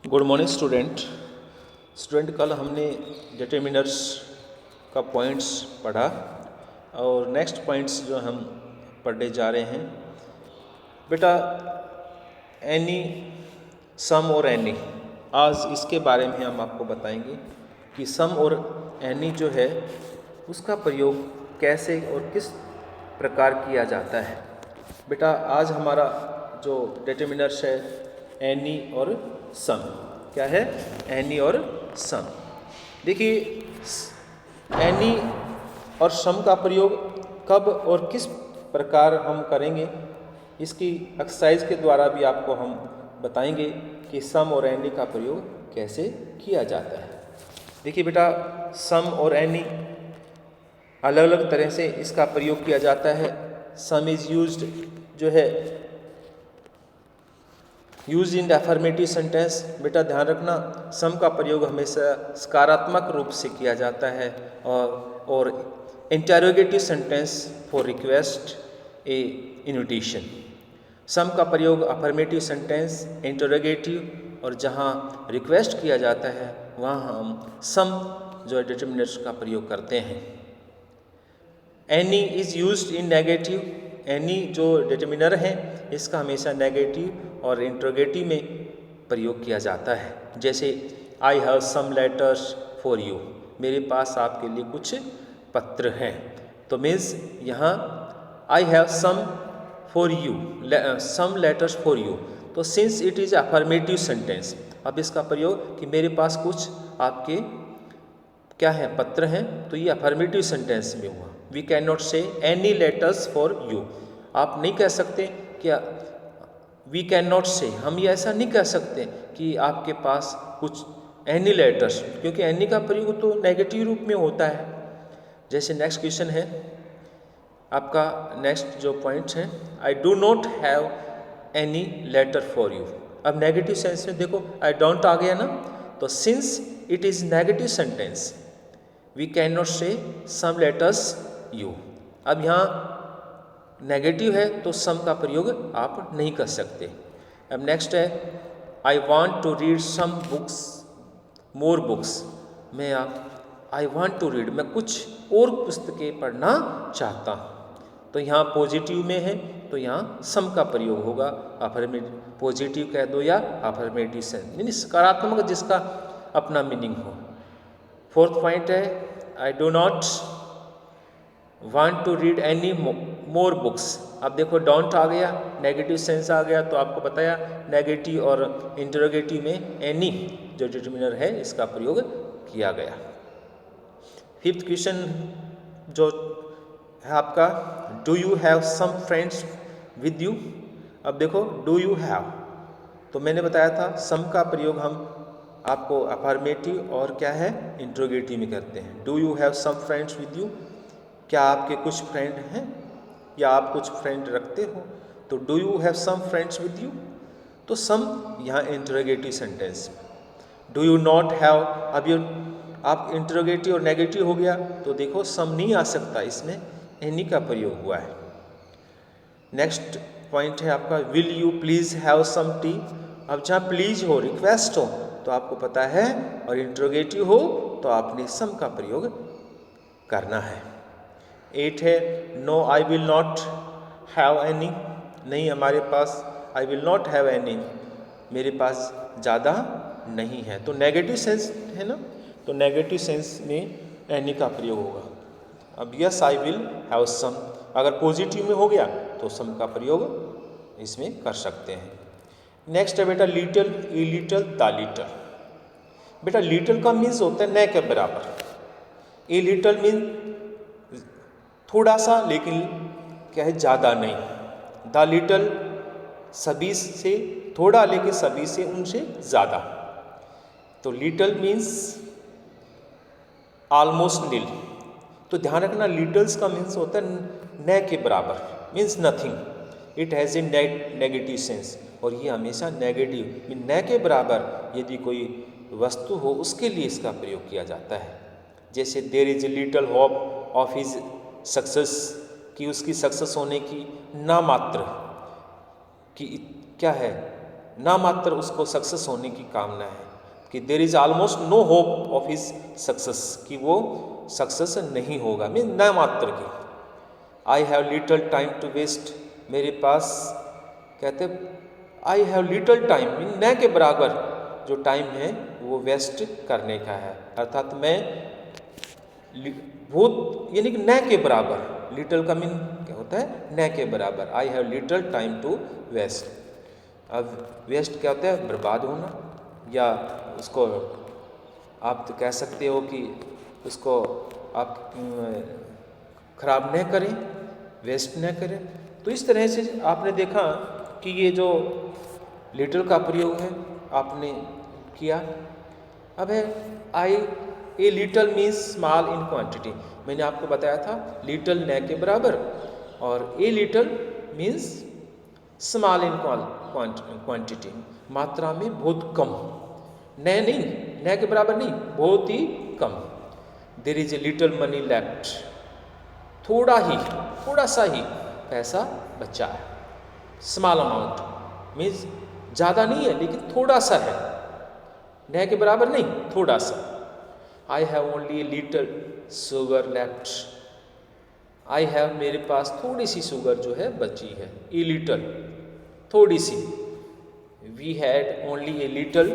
Good morning student कल हमने determiners का पॉइंट्स पढ़ा और नेक्स्ट पॉइंट्स जो हम पढ़ने जा रहे हैं बेटा एनी, सम और एनी। आज इसके बारे में हम आपको बताएंगे कि सम और एनी जो है उसका प्रयोग कैसे और किस प्रकार किया जाता है। बेटा आज हमारा जो डिटरमिनर्स है एनी और सम। क्या है? एनी और सम। देखिए एनी और सम का प्रयोग कब और किस प्रकार हम करेंगे, इसकी एक्सरसाइज के द्वारा भी आपको हम बताएंगे कि सम और एनी का प्रयोग कैसे किया जाता है। देखिए बेटा सम और एनी अलग अलग तरह से इसका प्रयोग किया जाता है। सम इज यूज्ड जो है यूज इन अफर्मेटिव सेंटेंस। बेटा ध्यान रखना सम का प्रयोग हमेशा सकारात्मक रूप से किया जाता है और interrogative sentence for request a invitation. Some का प्रयोग अफर्मेटिव सेंटेंस, इंटरोगेटिव और जहाँ रिक्वेस्ट किया जाता है वहाँ हम सम जो है डिटरमिनर्स का प्रयोग करते हैं। Any is used in negative. Any जो डिटरमिनर है इसका हमेशा नेगेटिव और इंट्रोगेटिव में प्रयोग किया जाता है। जैसे I have some letters for you, मेरे पास आपके लिए कुछ पत्र हैं। तो मीन्स यहाँ I have some for you, some letters for you. तो since it is affirmative sentence, अब इसका प्रयोग कि मेरे पास कुछ आपके क्या है पत्र हैं, तो ये अफर्मेटिव सेंटेंस में हुआ। वी कैन नॉट से एनी लेटर्स फॉर यू। आप नहीं कह सकते क्या वी कैन नॉट से, हम ये ऐसा नहीं कह सकते कि आपके पास कुछ एनी लेटर्स, क्योंकि एनी का प्रयोग तो नेगेटिव रूप में होता है। जैसे नेक्स्ट क्वेश्चन है आपका, नेक्स्ट जो पॉइंट्स हैं, I do not have any letter for you. अब नेगेटिव सेंस में देखो आई डोंट आ गया ना, तो since it is negative sentence we can not say some letters you. अब यहाँ नेगेटिव है तो सम का प्रयोग आप नहीं कर सकते। अब नेक्स्ट है I want to read some books more books. मैं आई वॉन्ट टू रीड, मैं कुछ और पुस्तकें पढ़ना चाहता हूँ। तो यहाँ पॉजिटिव में है तो यहाँ सम का प्रयोग होगा। अफर्मेटिव पॉजिटिव कह दो या अफर्मेटिव सेंस, यानी सकारात्मक जिसका अपना मीनिंग हो। फोर्थ पॉइंट है I do not want to read any more books. अब देखो डोंट आ गया, नेगेटिव सेंस आ गया, तो आपको बताया नेगेटिव और इंटरोगेटिव में एनी जो डिटरमिनर है इसका प्रयोग किया गया। फिफ्थ क्वेश्चन जो है आपका, do you have some friends with you. अब देखो डू यू हैव, तो मैंने बताया था सम का प्रयोग हम आपको अफर्मेटिव और क्या है इंट्रोगेटिव में करते हैं। Do you have some friends with you, क्या आपके कुछ फ्रेंड हैं या आप कुछ फ्रेंड रखते हो, तो do you have some friends with you. तो सम यहाँ interrogative sentence. Do you not have, अब ये आप इंट्रोगेटिव और नेगेटिव हो गया तो देखो सम नहीं आ सकता, इसमें एनी का प्रयोग हुआ है। नेक्स्ट पॉइंट है आपका will you please have some tea. अब जहाँ प्लीज हो, रिक्वेस्ट हो, तो आपको पता है, और इंट्रोगेटिव हो तो आपने सम का प्रयोग करना है। 8 है no I will not have any. नहीं हमारे पास, I will not have any, मेरे पास ज़्यादा नहीं है। तो नेगेटिव सेंस है ना, तो नेगेटिव सेंस में एनी का प्रयोग होगा। अब yes I will have some, अगर पॉजिटिव में हो गया तो सम का प्रयोग इसमें कर सकते हैं। नेक्स्ट है बेटा little, E little, the little. बेटा लिटिल का मीन्स होता है न के बराबर, ए लिटिल मीन थोड़ा सा, लेकिन क्या है ज़्यादा नहीं। द लिटिल सभी से थोड़ा, लेकिन सभी से उनसे ज़्यादा। तो लिटिल मीन्स ऑलमोस्ट नील। तो ध्यान रखना लिटल्स का मीन्स होता है न के बराबर, means nothing, it has a negative sense, और ये हमेशा नेगेटिव न के बराबर यदि कोई वस्तु हो उसके लिए इसका प्रयोग किया जाता है। जैसे there is a little hope of his success, कि उसकी सक्सेस होने की नामात्र की क्या है ना मात्र उसको सक्सेस होने की कामना है, कि there is almost no hope of his success, कि वो सक्सेस नहीं होगा, मीन ना मात्र की। I have little time to waste, मेरे पास कहते I have little time, mean न के बराबर जो टाइम है वो वेस्ट करने का है, अर्थात मैं बहुत यानी कि न के बराबर, लिटल का मीन क्या होता है, न के बराबर। I have little time to waste. अब वेस्ट क्या होता है, बर्बाद होना, या उसको आप तो कह सकते हो कि उसको आप खराब न करें, वेस्ट न करें। तो इस तरह से आपने देखा कि ये जो लिटल का प्रयोग है आपने किया। अब है I a little means small in quantity, मैंने आपको बताया था लिटल न के बराबर, और a little means small in quantity, मात्रा में बहुत कम, न नहीं, न के बराबर नहीं, बहुत ही कम। There is a little money left, थोड़ा सा ही पैसा बचा है। स्मॉल अमाउंट मीन्स ज़्यादा नहीं है लेकिन थोड़ा सा है, न के बराबर नहीं, थोड़ा सा। आई have only a little sugar left, I have मेरे पास थोड़ी सी शुगर जो है बची है, ए लिटल थोड़ी सी। We had only a little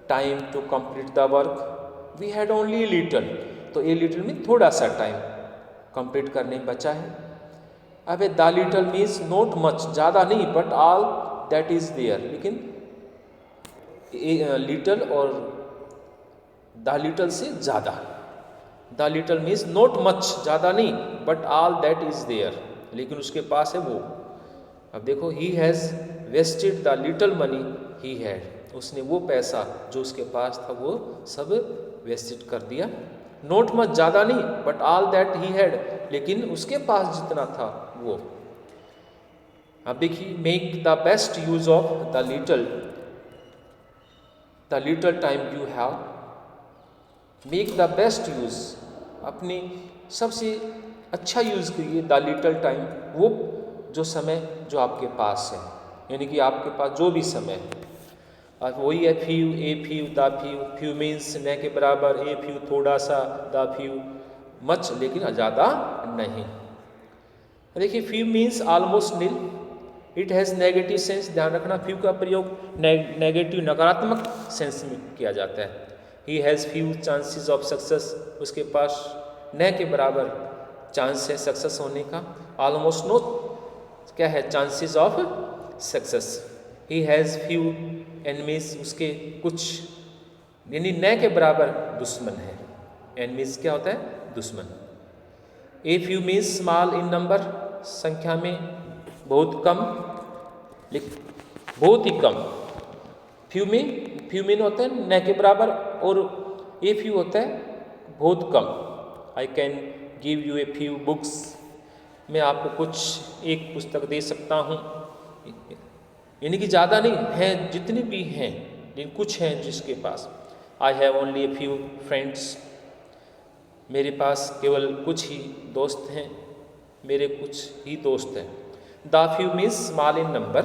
time to complete the work, we had only a little, तो ए लिटल में थोड़ा सा टाइम कंप्लीट करने बचा है। अब the little means not much, ज़्यादा नहीं, but all that is there, लेकिन लिटल और द लिटल से ज़्यादा। The little means not much, ज़्यादा नहीं, but all that is there, लेकिन उसके पास है वो। अब देखो, he has wasted the little money he had, उसने वो पैसा जो उसके पास था वो सब वेस्टेड कर दिया। नॉट मच, ज़्यादा नहीं, but all that he had, लेकिन उसके पास जितना था वो। अब देखिए, make the best use of the little time you have, make the best use, अपनी सबसे अच्छा यूज़ करिए द लिटल टाइम, वो जो समय जो आपके पास है, यानी कि आपके पास जो भी समय है। अब वही है few, a few, the few, few means न के बराबर, ए फ्यू थोड़ा सा, द फ्यू मच लेकिन ज़्यादा नहीं। देखिए, few means almost nil, it has negative sense, ध्यान रखना फ्यू का प्रयोग नेगेटिव नकारात्मक सेंस में किया जाता है। He has few chances of success, उसके पास न के बराबर चांस है सक्सेस होने का। ऑलमोस्ट नो क्या है, chances of success. He has few enemies, उसके कुछ यानी न के बराबर दुश्मन है। एनिमीज क्या होता है, दुश्मन। A few means small in number, संख्या में बहुत कम, बहुत ही कम। फ्यू मीन होता है न के बराबर, और ए फ्यू होता है बहुत कम। I can give you a few books, मैं आपको कुछ एक पुस्तक दे सकता हूँ, यानी कि ज़्यादा नहीं है, जितनी भी हैं लेकिन कुछ हैं जिसके पास। I have only a few friends, मेरे पास केवल कुछ ही दोस्त हैं, मेरे कुछ ही दोस्त हैं। The few means small in number,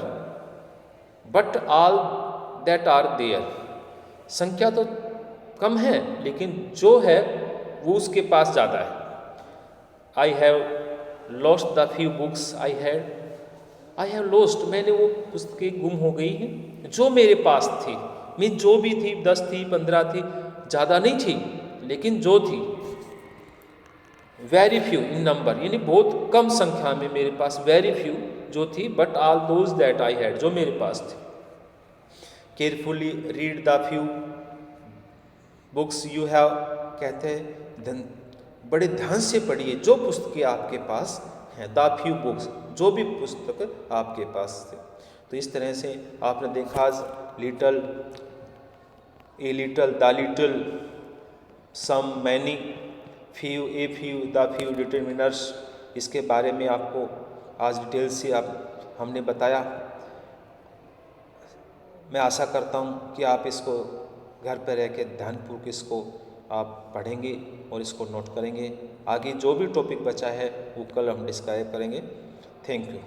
but all that are there, संख्या तो कम है लेकिन जो है वो उसके पास ज़्यादा है। I have lost the few books I have lost, मैंने वो पुस्तकें गुम हो गई हैं जो मेरे पास थी, मीन जो भी थी, 10 थी, 15 थी, ज़्यादा नहीं थी लेकिन जो थी। वेरी फ्यू इन नंबर, यानी बहुत कम संख्या में मेरे पास वेरी फ्यू जो थी, but all those that I had, जो मेरे पास थे। Carefully read the few books you have, कहते हैं बड़े ध्यान से पढ़िए जो पुस्तकें आपके पास हैं। द फ्यू बुक्स, जो भी पुस्तक आपके पास थे। तो इस तरह से आपने देखा little, a little, the little, some, many, few, a few, the few determiners, इसके बारे में आपको आज डिटेल से हमने बताया। मैं आशा करता हूँ कि आप इसको घर पर रह के ध्यानपूर्वक इसको आप पढ़ेंगे और इसको नोट करेंगे। आगे जो भी टॉपिक बचा है वो कल हम डिस्क्राइब करेंगे। Thank you.